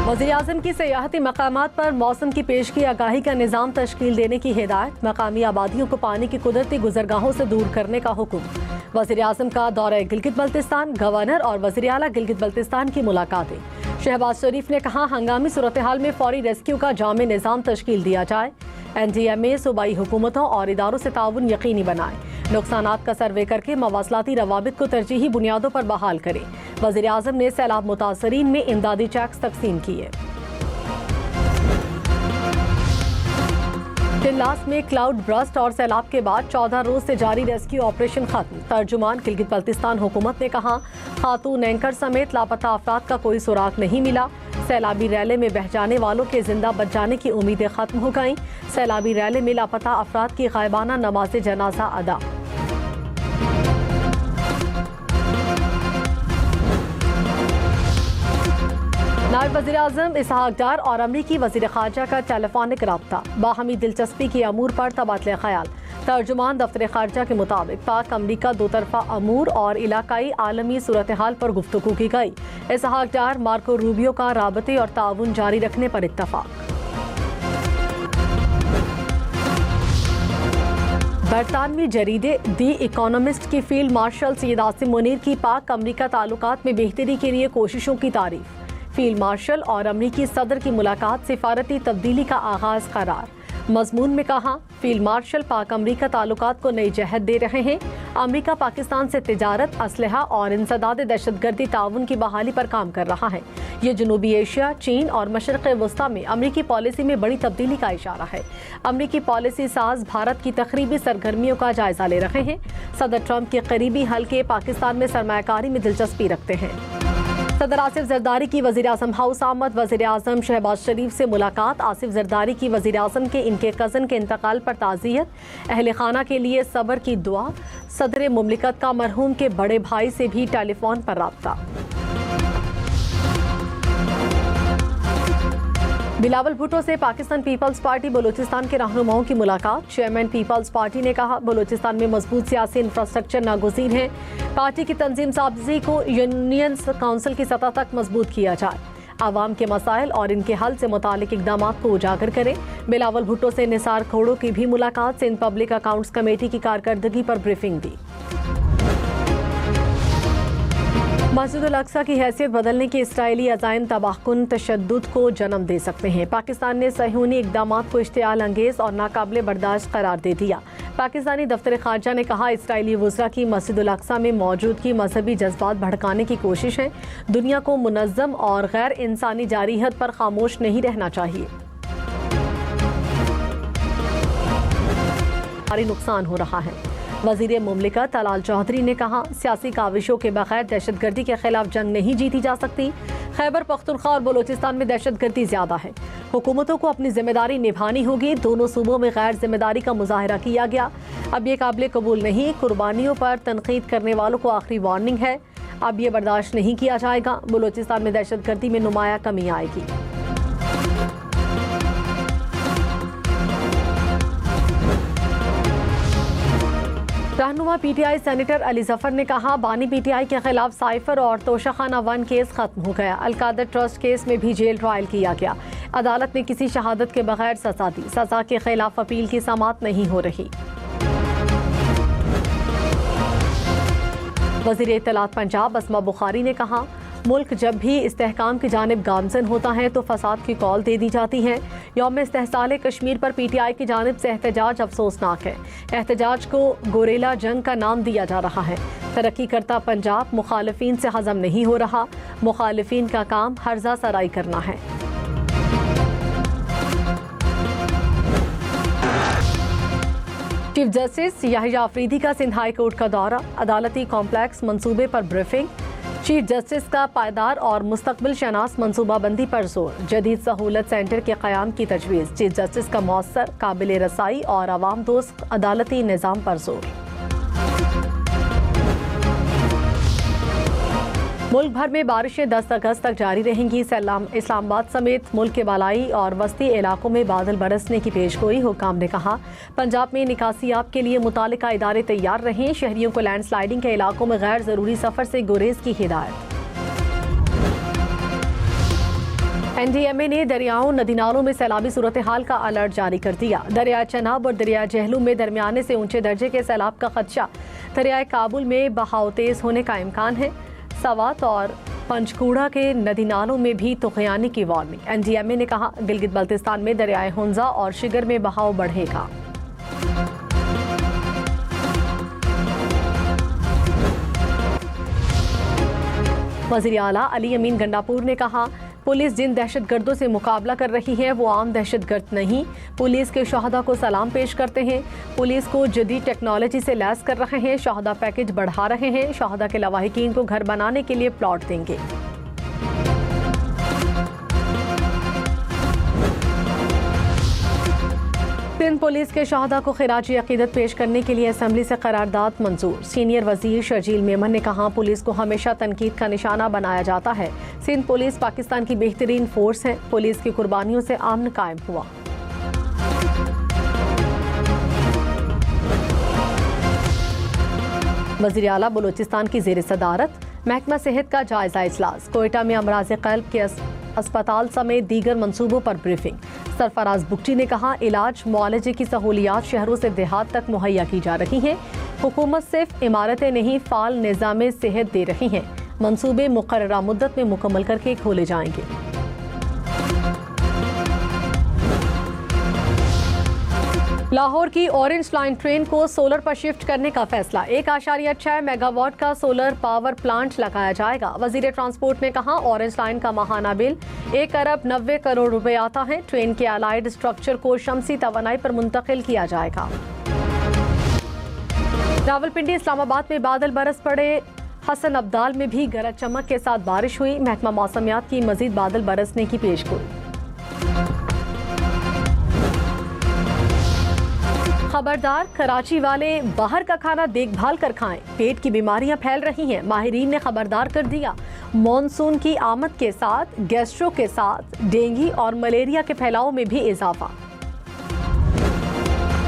वज़ीर-ए-आज़म की सियाहती मकामात पर मौसम की पेशगी आगाही का निज़ाम तश्कील देने की हिदायत। मकामी आबादियों को पानी की कुदरती गुजरगाहों से दूर करने का हुक्म। वज़ीर-ए-आज़म का दौरा गिलगित बल्तिस्तान, गवर्नर और वज़ीर आला गिलगित बल्तिस्तान की मुलाकातें। शहबाज शरीफ ने कहा, हंगामी सूरत हाल में फौरी रेस्क्यू का जामे निज़ाम तश्कील दिया जाए। NDMA सूबाई हुकूमतों और इदारों से ताउन यकीनी बनाए। नुकसानात का सर्वे करके मवासलाती रवाबित को तरजीही बुनियादों पर बहाल करें। वज़ीर-ए-आज़म ने सैलाब मुतासरीन में इमदादी चेक्स तकसीम किए। टिल्लास में क्लाउड ब्रस्ट और सैलाब के बाद 14 रोज से जारी रेस्क्यू ऑपरेशन खत्म। तर्जुमान गिलगित बल्तिस्तान हुकूमत ने कहा, खातून एंकर समेत लापता अफराद का कोई सुराग नहीं मिला। सैलाबी रैले में बह जाने वालों के जिंदा बच जाने की उम्मीदें खत्म हो गईं। सैलाबी रैले में लापता अफराद की गायबाना नमाज जनाजा अदा। नायब वज़ीर-ए-आज़म इसहाक डार और अमरीकी वज़ीर ख़ारजा का टेलीफोनिक रब्ता। बाहमी दिलचस्पी के अमूर पर तबादले ख्याल। तर्जुमान दफ्तर ख़ारजा के मुताबिक पाक अमरीका दो तरफ़ा अमूर और इलाकाई आलमी सूरत हाल पर गुफ्तगू की गई। इसहाक डार मार्को रूबियो का राबते और ताउन जारी रखने पर इत्तफ़ाक़। बरतानवी जरीदे दी इकोनॉमिस्ट की फील्ड मार्शल सैयद आसिम मुनीर की पाक अमरीका ताल्लुकात में बेहतरी के लिए कोशिशों की तारीफ। फील्ड मार्शल और अमरीकी सदर की मुलाकात सिफारती तब्दीली का आगाज करार। मजमून में कहा, फील्ड मार्शल पाक अमरीका ताल्लुकात को नई जहत दे रहे हैं। अमरीका पाकिस्तान से तिजारत, असलहा और इंसदाद दहशतगर्दी ताउन की बहाली पर काम कर रहा है। ये जनूबी एशिया, चीन और मशरक़ वस्ता में अमरीकी पॉलिसी में बड़ी तब्दीली का इशारा है। अमरीकी पॉलिसी साज भारत की तकरीबी सरगर्मियों का जायजा ले रहे हैं। सदर ट्रंप के करीबी हल्के पाकिस्तान में सरमायाकारी में दिलचस्पी रखते हैं। सदर आसिफ जरदारी की वज़ीर-ए-आज़म हाउस आमद। वज़ीर-ए-आज़म शहबाज शरीफ से मुलाकात। आसिफ जरदारी की वज़ीर-ए-आज़म के इनके कज़न के इंतकाल पर ताज़ियत। अहले खाना के लिए सब्र की दुआ। सदर मुमलिकत का मरहूम के बड़े भाई से भी टेलीफोन पर राब्ता। बिलावल भुट्टो से पाकिस्तान पीपल्स पार्टी बलूचिस्तान के रहनुमाओं की मुलाकात। चेयरमैन पीपल्स पार्टी ने कहा, बलूचिस्तान में मजबूत सियासी इंफ्रास्ट्रक्चर नागुज़ीर है। पार्टी की तंजीम साजी को यूनियन काउंसिल की सतह तक मजबूत किया जाए। आवाम के मसाइल और इनके हल से मुतालिक इकदाम को उजागर करें। बिलावल भुट्टो से निसार खोड़ो की भी मुलाकात। सिंध पब्लिक अकाउंट्स कमेटी की कारकर्दगी पर ब्रीफिंग दी। मस्जिद अल अक्सा की हैसियत बदलने के इसराइली अज़ाइम तबाहकुन तशद्दुद को जन्म दे सकते हैं। पाकिस्तान ने सहूनी इक़दामात को इश्तियाल अंगेज़ और नाकाबिले बर्दाश्त करार दे दिया। पाकिस्तानी दफ्तर ख़ारजा ने कहा, इसराइली वुज़रा की मस्जिद अल अक्सा में मौजूदगी मजहबी जज्बात भड़काने की कोशिश है। दुनिया को मुनज़्ज़म और गैर इंसानी जारिहत पर खामोश नहीं रहना चाहिए। भारी नुकसान हो रहा है। वज़ीर मुमलिकत तलाल चौधरी ने कहा, सियासी काविशों के बगैर दहशतगर्दी के खिलाफ जंग नहीं जीती जा सकती। खैबर पख्तूनख्वा और बलूचिस्तान में दहशतगर्दी ज्यादा है। हुकूमतों को अपनी जिम्मेदारी निभानी होगी। दोनों सूबों में गैर जिम्मेदारी का मुजाहरा किया गया। अब ये काबिल कबूल नहीं। कुर्बानियों पर तनकीद करने वालों को आखिरी वार्निंग है। अब ये बर्दाश्त नहीं किया जाएगा। बलूचिस्तान में दहशतगर्दी में नुमाया कमी आएगी। रहनुमा PTI सेनेटर अली जफर ने कहा, बानी PTI के खिलाफ साइफर और तोशाखाना 1 केस खत्म हो गया। अलकादर ट्रस्ट केस में भी जेल ट्रायल किया गया। अदालत ने किसी शहादत के बगैर सजा दी। सजा के खिलाफ अपील की समाअत नहीं हो रही। वज़ीर इत्तलात पंजाब अस्मा बुखारी ने कहा, मुल्क जब भी इस्तेहकाम की जानिब गामजन होता है तो फसाद की कॉल दे दी जाती है। यौम इस्तेहसाल कश्मीर पर PTI की जानिब से एहतजाज अफसोसनाक है। एहतजाज को गोरेला जंग का नाम दिया जा रहा है। तरक्की करता पंजाब मुखालिफिन से हजम नहीं हो रहा। मुखालिफिन का काम हर्जा सराई करना है। चीफ जस्टिस याहिया अफरीदी का सिंध हाई कोर्ट का दौरा। अदालती कॉम्प्लेक्स मंसूबे पर ब्रीफिंग। चीफ जस्टिस का पायदार और मुस्तकबिल शनास मनसूबाबंदी पर जोर। जदीद सहूलत सेंटर के क़याम की तजवीज़। चीफ जस्टिस का मौसर, काबिल रसाई और आवाम दोस्त अदालती निज़ाम पर जोर। मुल्क भर में बारिशें 10 अगस्त तक जारी रहेंगी। इस्लामाबाद समेत मुल्क के बालाई और वस्ती इलाकों में बादल बरसने की पेशगोई। हुक्काम ने कहा, पंजाब में निकासियाब के लिए मुतालिका इदारे तैयार रहें। शहरियों को लैंडस्लाइडिंग के इलाकों में गैर जरूरी सफर से गुरेज की हिदायत। एनडीएमए ने दरियाओं नदी नालों में सैलाबी सूरत हाल का अलर्ट जारी कर दिया। दरिया चनाब और दरिया जहलूम में दरमियाने से ऊंचे दर्जे के सैलाब का खदशा। दरियाए काबुल में बहाव तेज होने का इम्कान है। सवात और पंचकूड़ा के नदी नालों में भी तुग़यानी की वार्निंग। एनडीएमए ने कहा गिलगित बल्तिस्तान में दरियाए हुंजा और शिगर में बहाव बढ़ेगा। वज़ीर आला अली अमीन गंडापुर ने कहा पुलिस जिन दहशतगर्दों से मुकाबला कर रही है वो आम दहशतगर्द नहीं। पुलिस के शहदा को सलाम पेश करते हैं। पुलिस को जदीद टेक्नोलॉजी से लैस कर रहे हैं। शहदा पैकेज बढ़ा रहे हैं। शहदा के लवाहिकीन को घर बनाने के लिए प्लॉट देंगे। सिंध पुलिस के शहदा को खिराजी अकीदत पेश करने के लिए असेंबली से करारदाद मंजूर। सीनियर वजीर शर्जील मेमन ने कहा पुलिस को हमेशा तनकीद का निशाना बनाया जाता है। सिंध पुलिस पाकिस्तान की बेहतरीन फोर्स है। पुलिस की कुर्बानियों से अमन कायम हुआ। वज़ीर आला बलूचिस्तान की ज़ेर सदारत महकमा सेहत का जायजा इजलास। कोयटा में अमराज़ क़ल्ब के अस्पताल समेत दीगर मंसूबों पर ब्रीफिंग। सरफराज बुगटी ने कहा इलाज मुआलजे की सहूलियात शहरों से देहात तक मुहैया की जा रही हैं। हुकूमत सिर्फ इमारतें नहीं फ़ाल निज़ाम सेहत दे रही हैं। मंसूबे मुकर्ररा मुद्दत में मुकम्मल करके खोले जाएंगे। लाहौर की ऑरेंज लाइन ट्रेन को सोलर पर शिफ्ट करने का फैसला। 1.6 मेगावाट का सोलर पावर प्लांट लगाया जाएगा। वजीर ट्रांसपोर्ट ने कहा ऑरेंज लाइन का माहाना बिल 1 अरब 90 करोड़ रुपए आता है। ट्रेन के अलाइड स्ट्रक्चर को शमसी तवानाई पर मुंतकिल किया जाएगा। रावलपिंडी इस्लामाबाद में बादल बरस पड़े। हसन अब्दाल में भी गरज चमक के साथ बारिश हुई। महकमा मौसमियात की मजीद बादल बरसने की पेशगोई। खबरदार कराची वाले बाहर का खाना देखभाल कर खाएं। पेट की बीमारियां फैल रही हैं। माहिरीन ने खबरदार कर दिया। मॉनसून की आमद के साथ गैस्ट्रो के साथ डेंगू और मलेरिया के फैलाव में भी इजाफा।